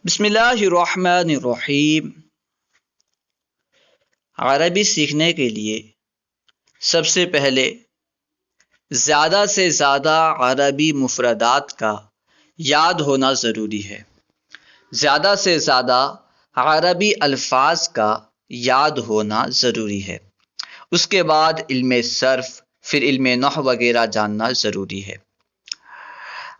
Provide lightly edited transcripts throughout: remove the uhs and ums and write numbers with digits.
बिस्मिल्लाहिर्रहमानिर्रहीम। अरबी सीखने के लिए सबसे पहले ज़्यादा से ज़्यादा अरबी मुफ़रदात का याद होना ज़रूरी है। ज़्यादा से ज़्यादा अरबी अल्फाज का याद होना ज़रूरी है। उसके बाद इल्म सर्फ़, फिर इल्म नहव वगैरह जानना ज़रूरी है।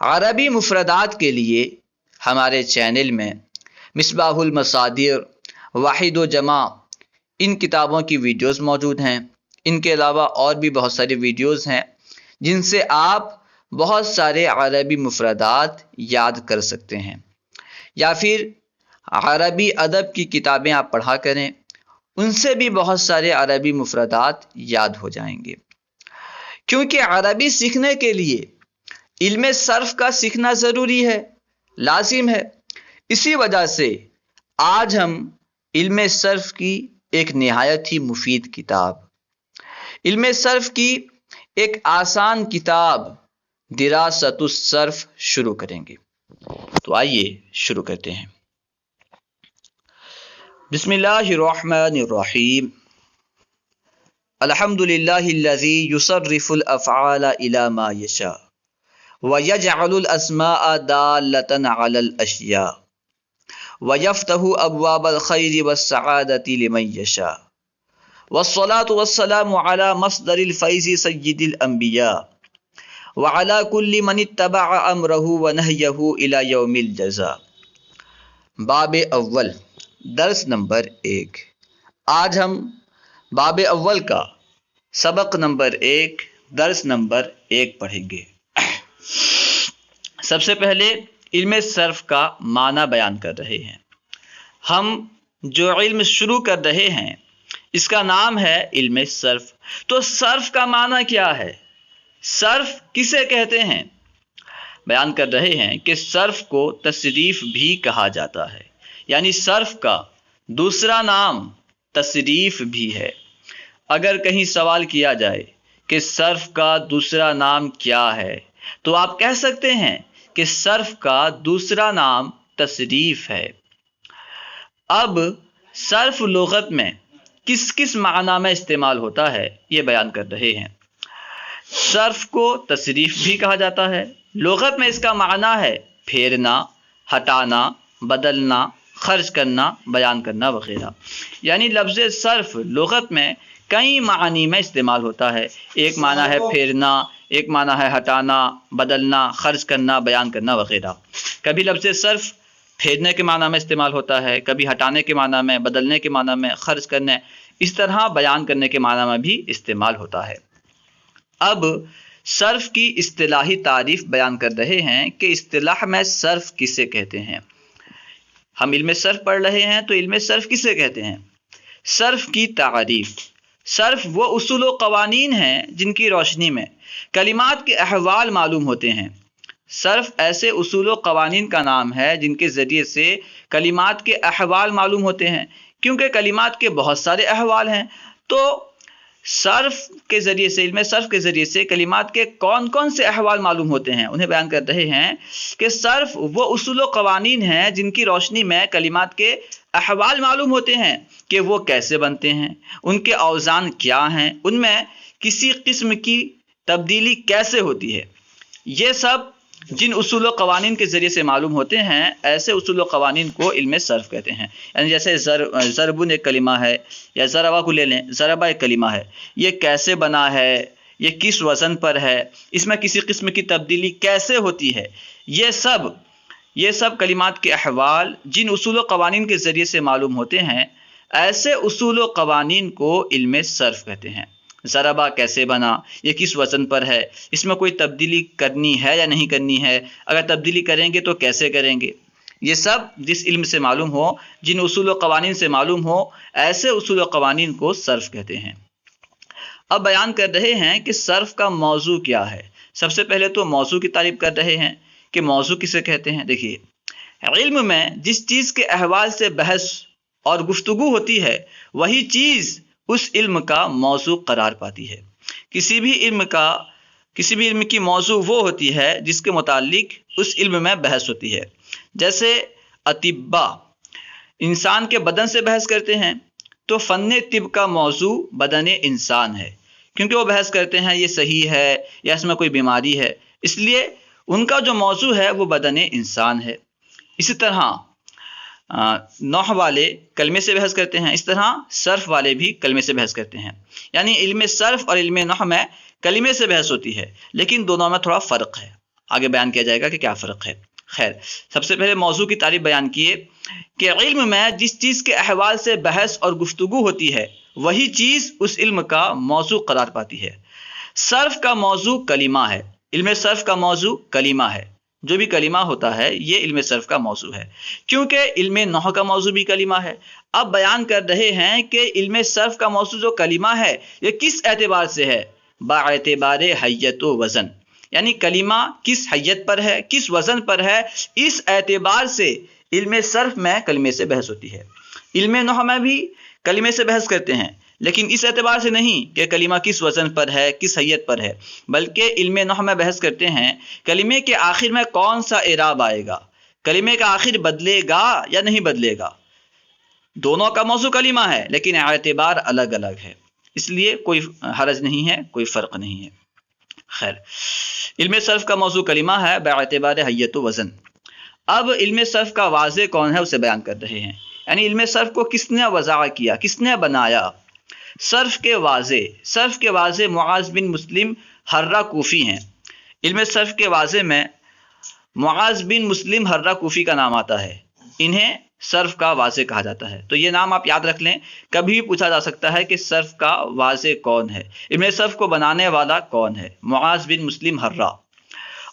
अरबी मुफ़रदात के लिए हमारे चैनल में मिसबाहुल मसादिर, वाहिद व जमा, इन किताबों की वीडियोस मौजूद हैं। इनके अलावा और भी बहुत सारी वीडियोस हैं जिनसे आप बहुत सारे अरबी मुफ़रदात याद कर सकते हैं। या फिर अरबी अदब की किताबें आप पढ़ा करें, उनसे भी बहुत सारे अरबी मुफ़रदात याद हो जाएंगे। क्योंकि अरबी सीखने के लिए इल्म सर्फ़ का सीखना ज़रूरी है, लाजिम है। इसी वजह से आज हम इल्म सर्फ़ की एक निहायत ही मुफीद किताब, इल्म सर्फ़ की एक आसान किताब दिरासतुस सर्फ़ शुरू करेंगे। तो आइए शुरू करते हैं। बिस्मिल्लाहिर्रहमानिर्रहीम। अल्हम्दुलिल्लाहिल्लज़ी युसर्रिफुल अफ़आला इला मा यशा व यजअलुल अस्माअ दाल्लतन अलल अशिया व यफ्तहु अब्वाबल खैरि वस्सआदति लिमन यशा वस्सलातु वस्सलामु अला मस्दरिल फैज़ि सय्यिदिल अंबिया व अला कुल्लि मन इत्तबअ अमरहु व नहयहु इला यौमिल जज़ा। बाब अव्वल, दर्स नंबर 1। आज हम बाब अव्वल का सबक नंबर 1, दर्स नंबर 1 पढ़ेंगे। सबसे पहले इल्म सर्फ़ का माना बयान कर रहे हैं। हम जो इल्म शुरू कर रहे हैं इसका नाम है इल्म सर्फ़। तो सर्फ़ का माना क्या है, सर्फ़ किसे कहते हैं? बयान कर रहे हैं कि सर्फ़ को तसरीफ़ भी कहा जाता है, यानी सर्फ़ का दूसरा नाम तसरीफ़ भी है। अगर कहीं सवाल किया जाए कि सर्फ़ का दूसरा नाम क्या है, तो आप कह सकते हैं कि सर्फ़ का दूसरा नाम तसरीफ़ है। अब सर्फ़ लुग़त में किस किस माना में इस्तेमाल होता है ये बयान कर रहे हैं। सर्फ़ को तसरीफ़ भी कहा जाता है। लुग़त में इसका माना है फेरना, हटाना, बदलना, खर्च करना, बयान करना वगैरह। यानी लफ्ज़ सर्फ़ लुग़त में कई मानी में इस्तेमाल होता है। एक माना है फेरना, एक माना है हटाना, बदलना, खर्च करना, बयान करना वगैरह। कभी लफ्ज़ सर्फ़ फेरने के माना में इस्तेमाल होता है, कभी हटाने के माना में, बदलने के माना में, खर्च करने, इस तरह बयान करने के माना में भी इस्तेमाल होता है। अब सर्फ़ की इस्तिलाही तारीफ़ बयान कर रहे हैं कि इस्तिलाह में सर्फ़ किसे कहते हैं। हम इल्म सर्फ़ पढ़ रहे हैं, तो इल्म सर्फ़ किसे कहते हैं? सर्फ़ की तारीफ़, सर्फ़ वो उसूल व क़वानीन हैं जिनकी रोशनी में कलिमात के अहवाल मालूम होते हैं। सर्फ़ ऐसे उसूल व क़वानीन का नाम है जिनके ज़रिए से कलिमात के अहवाल मालूम होते हैं। क्योंकि कलिमात के बहुत सारे अहवाल हैं, तो सर्फ़ के ज़रिए से, इल्म सर्फ़ के ज़रिए से कलिमात के कौन कौन से अहवाल मालूम होते हैं उन्हें बयान कर रहे हैं कि सर्फ़ वो उसूल व क़वानीन हैं जिनकी रोशनी में कलिमात के अहवाल मालूम होते हैं कि वो कैसे बनते हैं, उनके औज़ान क्या हैं, उनमें किसी किस्म की तब्दीली कैसे होती है। ये सब जिन उसूल व क़वानीन के ज़रिए से मालूम होते हैं, ऐसे उसूल व क़वानीन को इल्म सर्फ़ कहते हैं। यानी जैसे ज़रबुन एक कलिमा है, या ज़रबा को ले लें, ज़रबा एक कलिमा है, ये कैसे बना है, ये किस वज़न पर है, इसमें किसी किस्म की तब्दीली कैसे होती है, ये सब कलिमात के अहवाल जिन उसूल व क़वानीन के ज़रिए से मालूम होते हैं, ऐसे उसूल व क़वानीन को इल्म सर्फ़ कहते हैं। ज़रबा कैसे बना, ये किस वज़न पर है, इसमें कोई तब्दीली करनी है या नहीं करनी है, अगर तब्दीली करेंगे तो कैसे करेंगे, ये सब जिस इल्म से मालूम हो, जिन उसूल व क़वानीन से मालूम हो, ऐसे उसूल व क़वानीन को सर्फ़ कहते हैं। अब बयान कर रहे हैं कि सर्फ़ का मौजू क्या है। सबसे पहले तो मौजू की तारीफ़ कर रहे हैं कि मौजू किसे कहते हैं। देखिए, इल्म में जिस चीज़ के अहवाल से बहस और गुफ्तगू होती है, वही चीज़ उस इल्म का मौजू करार पाती है। किसी भी इल्म की मौजू वो होती है जिसके मुतालिक उस इल्म में बहस होती है। जैसे اطبا انسان کے بدن سے بحث کرتے ہیں تو فن طب کا موضوع بدن انسان ہے، کیونکہ وہ بحث کرتے ہیں یہ صحیح ہے یا اس میں کوئی بیماری ہے، اس لیے ان کا جو موضوع ہے وہ بدن انسان ہے۔ اسی طرح نحو والے کلمے سے بحث کرتے ہیں، اس طرح صرف والے بھی کلمے سے بحث کرتے ہیں، یعنی علم صرف اور علم نحو میں کلمے سے بحث ہوتی ہے، لیکن دونوں میں تھوڑا فرق ہے، آگے بیان کیا جائے گا کہ کیا فرق ہے۔ خیر، سب سے پہلے موضوع کی تعریف بیان کیے کہ علم میں جس چیز کے احوال سے بحث اور گفتگو ہوتی ہے وہی چیز اس علم کا موضوع قرار پاتی ہے۔ صرف کا موضوع کلمہ ہے، علم صرف کا موضوع کلمہ ہے، جو بھی کلمہ ہوتا ہے یہ علم صرف کا موضوع ہے، کیونکہ علم نحو کا موضوع بھی کلمہ ہے۔ اب بیان کر رہے ہیں کہ علم صرف کا موضوع جو کلمہ ہے یہ کس اعتبار سے ہے؟ باعتبار حیت و وزن، یعنی کلمہ کس حیت پر ہے، کس وزن پر ہے، اس اعتبار سے علم صرف میں کلمے سے بحث ہوتی ہے۔ علم نحو میں بھی کلمے سے بحث کرتے ہیں، لیکن اس اعتبار سے نہیں کہ کلمہ کس وزن پر ہے، کس حیت پر ہے، بلکہ علم نحو میں بحث کرتے ہیں کلمے کے آخر میں کون سا اعراب آئے گا، کلمے کا آخر بدلے گا یا نہیں بدلے گا۔ دونوں کا موضوع کلمہ ہے لیکن اعتبار الگ الگ ہے، اس لیے کوئی حرج نہیں ہے، کوئی فرق نہیں ہے۔ خیر، علم صرف کا موضوع کلمہ ہے باعتبار حیت و وزن۔ اب علم صرف کا واضح کون ہے اسے بیان کر رہے ہیں، یعنی علم صرف کو کس نے وضع کیا، کس نے بنایا۔ صرف کے واضح معاذ بن مسلم حرہ کوفی ہیں۔ علم صرف کے واضح میں معاذ بن مسلم حرہ کوفی کا نام آتا ہے، انہیں صرف کا واضح کہا جاتا ہے۔ تو یہ نام آپ یاد رکھ لیں، کبھی بھی پوچھا جا سکتا ہے کہ صرف کا واضح کون ہے، علم صرف کو بنانے والا کون ہے؟ معاذ بن مسلم حرہ۔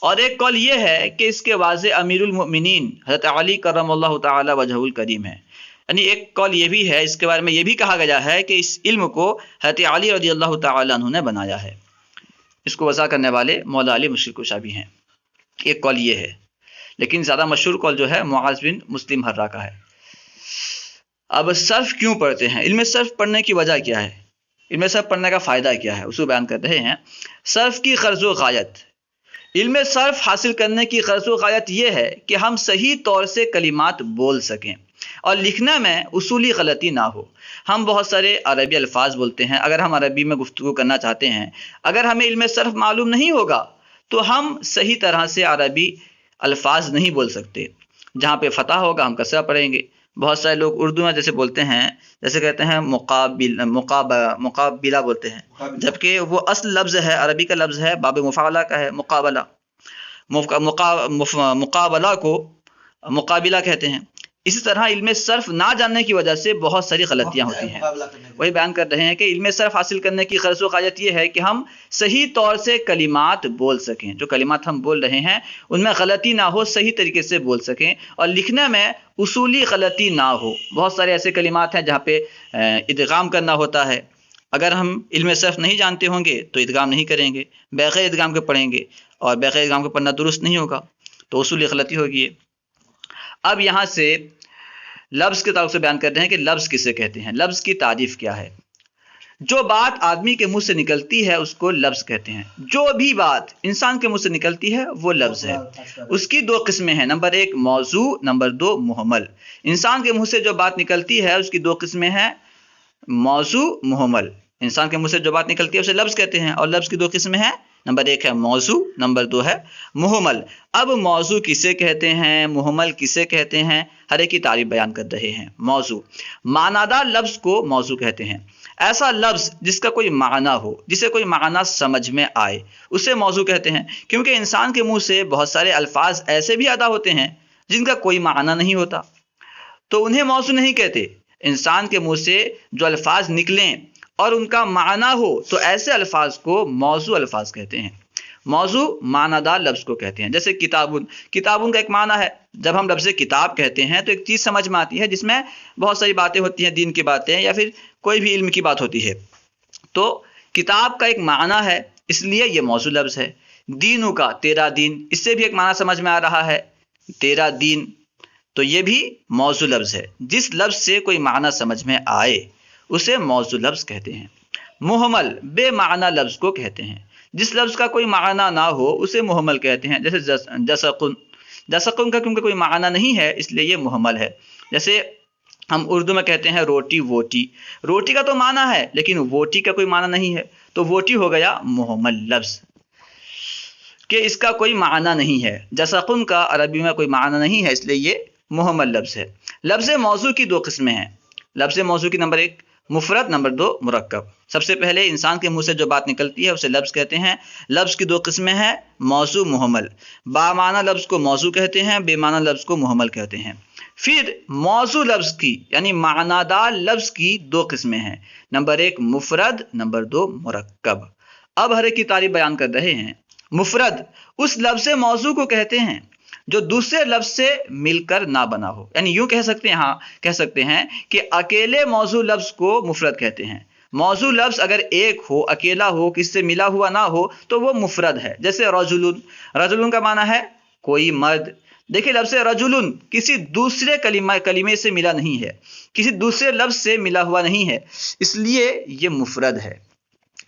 اور ایک قول یہ ہے کہ اس کے واضح امیر المؤمنین حضرت علی کرم اللہ تعالی وجہہ الکریم ہے، یعنی ایک قول یہ بھی ہے، اس کے بارے میں یہ بھی کہا گیا ہے کہ اس علم کو حضرت علی رضی اللہ تعالی عنہ نے بنایا ہے۔ اس کو وضع کرنے والے مولا علی مشکل کشا بھی ہیں، ایک قول یہ ہے، لیکن زیادہ مشہور قول جو ہے معاذ بن مسلم حرہ کا ہے۔ اب صرف کیوں پڑھتے ہیں؟ علم صرف پڑھنے کی وجہ کیا ہے؟ علم صرف پڑھنے کا فائدہ کیا ہے، اس کو بیان کر رہے ہیں۔ صرف کی غرض و غایت، علم صرف حاصل کرنے کی غرض و غایت یہ ہے کہ ہم صحیح طور سے کلمات بول سکیں اور لکھنے میں اصولی غلطی نہ ہو۔ ہم بہت سارے عربی الفاظ بولتے ہیں، اگر ہم عربی میں گفتگو کرنا چاہتے ہیں، اگر ہمیں علم صرف معلوم نہیں ہوگا تو ہم صحیح طرح سے عربی الفاظ نہیں بول سکتے۔ جہاں پہ فتح ہوگا ہم کسرہ پڑھیں گے۔ بہت سارے لوگ اردو میں جیسے بولتے ہیں، جیسے کہتے ہیں مقابلہ بولتے ہیں، جبکہ وہ اصل لفظ ہے، عربی کا لفظ ہے، باب مفاعلہ کا ہے، مقابلہ۔ مقابلہ کو مقابلہ کہتے ہیں۔ اسی طرح علم صرف نہ جاننے کی وجہ سے بہت ساری غلطیاں ہوتی ہیں۔ وہی بیان کر رہے ہیں کہ علم صرف حاصل کرنے کی غرض و غایت یہ ہے کہ ہم صحیح طور سے کلمات بول سکیں، جو کلمات ہم بول رہے ہیں ان میں غلطی نہ ہو، صحیح طریقے سے بول سکیں، اور لکھنے میں اصولی غلطی نہ ہو۔ بہت سارے ایسے کلمات ہیں جہاں پہ ادغام کرنا ہوتا ہے، اگر ہم علم صرف نہیں جانتے ہوں گے تو ادغام نہیں کریں گے، بغیر ادغام کے پڑھیں گے، اور بغیر ادغام کے پڑھنا درست نہیں ہوگا، تو اصولی غلطی ہوگی۔ اب یہاں سے لفظ کے تعلق سے بیان کر رہے ہیں کہ لفظ کسے کہتے ہیں، لفظ کی تعریف کیا ہے۔ جو بات آدمی کے منہ سے نکلتی ہے اس کو لفظ کہتے ہیں۔ جو بھی بات انسان کے منہ سے نکلتی ہے وہ لفظ ہے۔ اس کی دو قسمیں ہیں، نمبر ایک موضوع، نمبر دو محمل۔ انسان کے منہ سے جو بات نکلتی ہے اس کی دو قسمیں ہیں، موضوع، محمل۔ انسان کے منہ سے جو بات نکلتی ہے اسے لفظ کہتے ہیں، اور لفظ کی دو قسمیں ہیں، نمبر ایک ہے موضوع، نمبر دو ہے محمل۔ اب موضوع کسے کہتے ہیں، محمل کسے کہتے ہیں، ہر ایک کی تعریف بیان کر رہے ہیں۔ موضوع، معنیدار لفظ کو موضوع کہتے ہیں۔ ایسا لفظ جس کا کوئی معنی ہو، جسے کوئی معنی سمجھ میں آئے، اسے موضوع کہتے ہیں، کیونکہ انسان کے منہ سے بہت سارے الفاظ ایسے بھی ادا ہوتے ہیں جن کا کوئی معنی نہیں ہوتا، تو انہیں موضوع نہیں کہتے۔ انسان کے منہ سے جو الفاظ نکلیں اور ان کا معنی ہو تو ایسے الفاظ کو موضوع الفاظ کہتے ہیں۔ موضوع معنی دار لفظ کو کہتے ہیں، جیسے کتابن۔ کتابن کا ایک معنی ہے، جب ہم لفظ کتاب کہتے ہیں تو ایک چیز سمجھ میں آتی ہے جس میں بہت ساری باتیں ہوتی ہیں، دین کی باتیں یا پھر کوئی بھی علم کی بات ہوتی ہے، تو کتاب کا ایک معنی ہے، اس لیے یہ موضوع لفظ ہے۔ دینوں کا، تیرا دین، اس سے بھی ایک معنی سمجھ میں آ رہا ہے، تیرا دین، تو یہ بھی موضوع لفظ ہے۔ جس لفظ سے کوئی معنی سمجھ میں آئے اسے موضوع لفظ کہتے ہیں۔ محمل، بے معنی لفظ کو کہتے ہیں۔ جس لفظ کا کوئی معنی نہ ہو اسے محمل کہتے ہیں، جیسے جسقن، जसकुन का क्योंकि कोई माना नहीं है इसलिए ये मुहम्मल है। जैसे हम उर्दू में कहते हैं रोटी वोटी, रोटी का तो माना है लेकिन वोटी का कोई माना नहीं है, तो वोटी हो गया मुहम्मल लफ्ज़ कि इसका कोई माना नहीं है। जसकुन का अरबी में कोई माना नहीं है इसलिए ये मुहम्मल लफ्ज़ है। लफ्ज़ मौजू की दो किस्में हैं। लफ्ज़ मौजू की नंबर 1 मुफरद, नंबर 2 मुरक्कब। सबसे पहले इंसान के मुंह से जो बात निकलती है उसे लफ्ज़ कहते हैं। लफ्ज़ की दो किस्में हैं, मौजू मुहम्मल। बामाना लफ्ज़ को मौजू कहते हैं, बेमाना लफ्ज़ को मुहम्मल कहते हैं। फिर मौजू लफ्ज़ की यानी मानादार लफ्ज़ की दो किस्में हैं, नंबर 1 मुफरद, नंबर 2 मुरक्कब। अब हर एक की तारीफ बयान कर रहे हैं। मुफरद उस लफ्ज़ मौजू को कहते हैं जो दूसरे लफ्ज़ से मिलकर ना बना हो, यानी यूं कह सकते हैं, हाँ कह सकते हैं कि अकेले मौजू लफ्ज़ को मुफरद कहते हैं। मौजू लफ्ज़ अगर एक हो, अकेला हो, किससे मिला हुआ ना हो तो वो मुफरद है। जैसे रजुलुन, रजुलुन का माना है कोई मर्द। देखिए लफ्ज़ रजुलुन किसी दूसरे कलीमे से मिला नहीं है, किसी दूसरे लफ्ज़ से मिला हुआ नहीं है, इसलिए ये मुफरद है।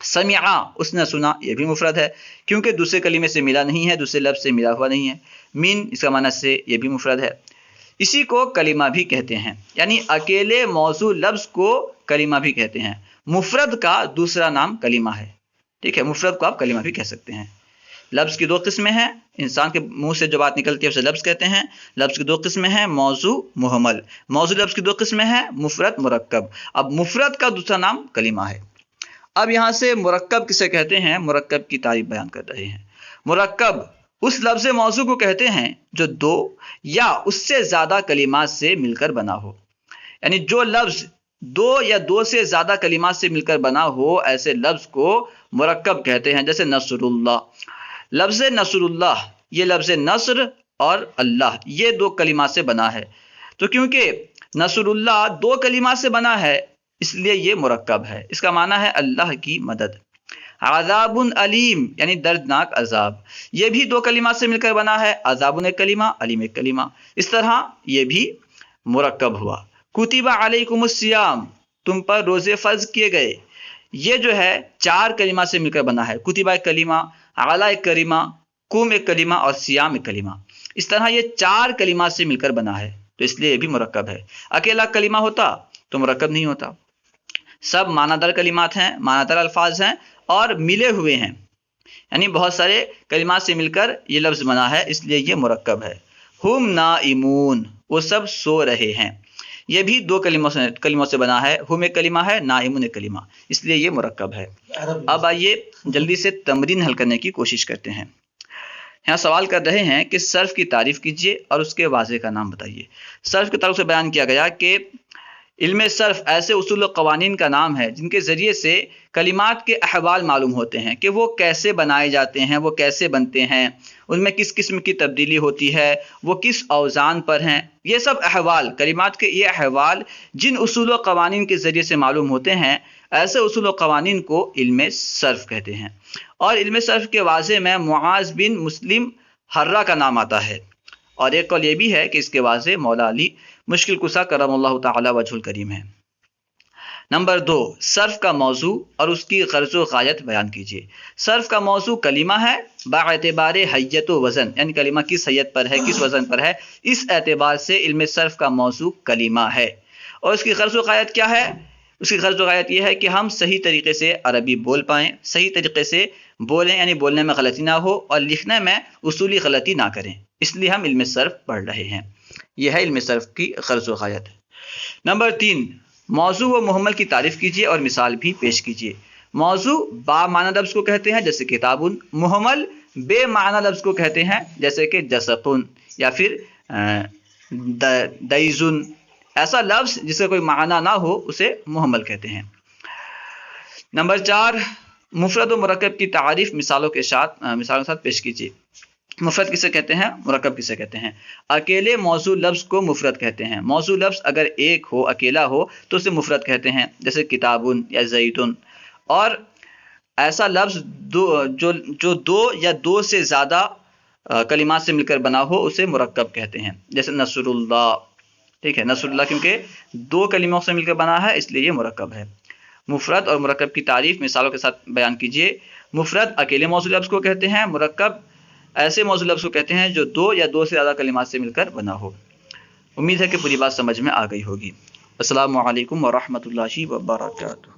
समिआ उसने सुना, ये भी मुफरद है क्योंकि दूसरे कलीमे से मिला नहीं है, दूसरे लफ्ज़ से मिला हुआ नहीं है। मिन इसका माना से, ये भी मुफरद है। इसी को कलीमा भी कहते हैं, यानी अकेले मौजू लफ्ज़ को कलीमा भी कहते हैं। मुफरद का दूसरा नाम कलीमा है। ठीक है, मुफरद को आप कलीमा भी कह सकते हैं। लफ्ज़ की दो किस्में हैं, इंसान के मुंह से जो बात निकलती है उसे लफ्ज़ कहते हैं। लफ्ज़ की दो किस्में हैं, मौजू मुहम्मल। मौजू लफ्ज़ की दो किस्में हैं, मुफरद मुरक्कब। अब मुफरद का दूसरा नाम कलीमा है। अब यहाँ से मुरक्कब किसे कहते हैं, मुरक्कब की तारीफ बयान कर रहे हैं। मुरक्कब उस लफ्ज़ मौजू को कहते हैं जो दो या उससे ज़्यादा कलिमात से मिलकर बना हो, यानी जो लफ्ज़ दो या दो से ज़्यादा कलिमात से मिलकर बना हो, ऐसे लफ्ज़ को मुरक्कब कहते हैं। जैसे नसरुल्लाह, लफ्ज़ नसरुल्लाह, ये लफ्ज़ नस्र और अल्लाह ये दो कलिमात से बना है, तो क्योंकि नसरुल्लाह दो कलिमात से बना है इसलिए ये मुरक्कब है। इसका माना है अल्लाह की मदद। अज़ाबुन अलीम यानी दर्दनाक अजाब, ये भी दो कलिमात से मिलकर बना है, अज़ाबुन एक कलिमा, अलीम एक कलिमा, इस तरह ये भी मुरक्कब हुआ। कुतिबा अलैकुमुस्सियाम, तुम पर रोज़े फ़र्ज किए गए, ये जो है चार कलिमात से मिलकर बना है। कुतिबा एक कलिमा, अला एक कलिमा, कुम एक कलिमा और सियाम एक कलिमा, इस तरह ये चार कलिमात से मिलकर बना है, तो इसलिए ये भी मुरक्कब है। अकेला कलिमा होता तो मुरक्कब नहीं होता। सब मानादार कलिमात हैं, मानादार अल्फाज हैं और मिले हुए हैं, यानी बहुत सारे कलिमात से मिलकर ये लफ्ज़ बना है, इसलिए ये मुरक्कब है। हुम नाइमून, वो सब सो रहे हैं, ये भी दो कलिमों से बना है। हुम एक कलिमा है, नाइमून एक कलिमा, इसलिए ये मुरक्कब है। अब आइए जल्दी से तमरीन हल करने की कोशिश करते हैं। यहाँ सवाल कर रहे हैं कि सर्फ की तारीफ़ कीजिए और उसके वाज़े का नाम बताइए। सर्फ की तरफ से बयान किया गया कि इल्म सर्फ ऐसे उसूल व क़वानीन का नाम है जिनके ज़रिए से कलिमात के अहवाल मालूम होते हैं कि वो कैसे बनाए जाते हैं, वो कैसे बनते हैं, उनमें किस किस्म की तब्दीली होती है, वो किस औज़ान पर हैं। ये सब अहवाल, कलिमात के ये अहवाल जिन उसूल व क़वानीन के ज़रिए से मालूम होते हैं, ऐसे उसूल व क़वानीन को इल्म सर्फ कहते हैं। और इल्म सर्फ के वाज़े में मुआज़ बिन मुस्लिम हर्रा का नाम आता है, और एक कौल ये भी है कि इसके वाज़े मौला अली मुश्किल कुसा करमल्लाहु ताला वजहुल करीम है। नंबर 2, सर्फ का मौजू और उसकी गर्ज़ व गायत बयान कीजिए। सर्फ का मौजू कलिमा है बाएतबार हैयत व वज़न, यानी कलिमा किस हैयत पर है, किस वज़न पर है, इस एतबार से इल्म सर्फ का मौजू कलिमा है। और उसकी गर्ज़ व गायत क्या है? उसकी गर्ज़ व गायत यह है कि हम सही तरीके से अरबी बोल पाएँ, सही तरीके से बोलें, यानी बोलने में गलती ना हो और लिखने में उसूली गलती ना करें, इसलिए हम इल्म सर्फ पढ़ रहे हैं। यह है इल्म सर्फ की गर्ज़ व गायत। नंबर 3, मौजू व मुहम्मल की तारीफ़ कीजिए और मिसाल भी पेश कीजिए। मौजू बा माना लफ्ज़ को कहते हैं जैसे किताबुन, मुहम्मल बे माना लफ्ज़ को कहते हैं जैसे कि जसकुन या फिर दैजुन। ऐसा लफ्ज़ जिसका कोई माना ना हो उसे मुहम्मल कहते हैं। नंबर 4, मुफरद व मुरक्कब की तारीफ़ मिसालों के साथ पेश कीजिए। मुफरद किसे कहते हैं, मुरक्कब किसे कहते हैं? अकेले मौजू लफ्ज़ को मुफरद कहते हैं। मौजू लफ्ज़ अगर एक हो, अकेला हो, तो उसे मुफरद कहते हैं, जैसे किताबुन या ज़ैतुन। और ऐसा लफ्ज़ जो दो या दो से ज़्यादा कलिमात से मिलकर बना हो उसे मुरक्कब कहते हैं, जैसे नसरुल्लाह। ठीक है, नसरुल्लाह क्योंकि दो कलिमों से मिलकर बना है इसलिए ये मुरक्कब है। मुफरद और मुरक्कब की तारीफ़ मिसालों के साथ बयान कीजिए। मुफरद अकेले मौजू लफ्ज़ को कहते हैं, मुरक्कब ایسے موصول لفظ کو کہتے ہیں جو دو یا دو سے زیادہ کلمات سے مل کر بنا ہو۔ امید ہے کہ پوری بات سمجھ میں آ گئی ہوگی۔ السلام علیکم ورحمۃ اللہ وبرکاتہ۔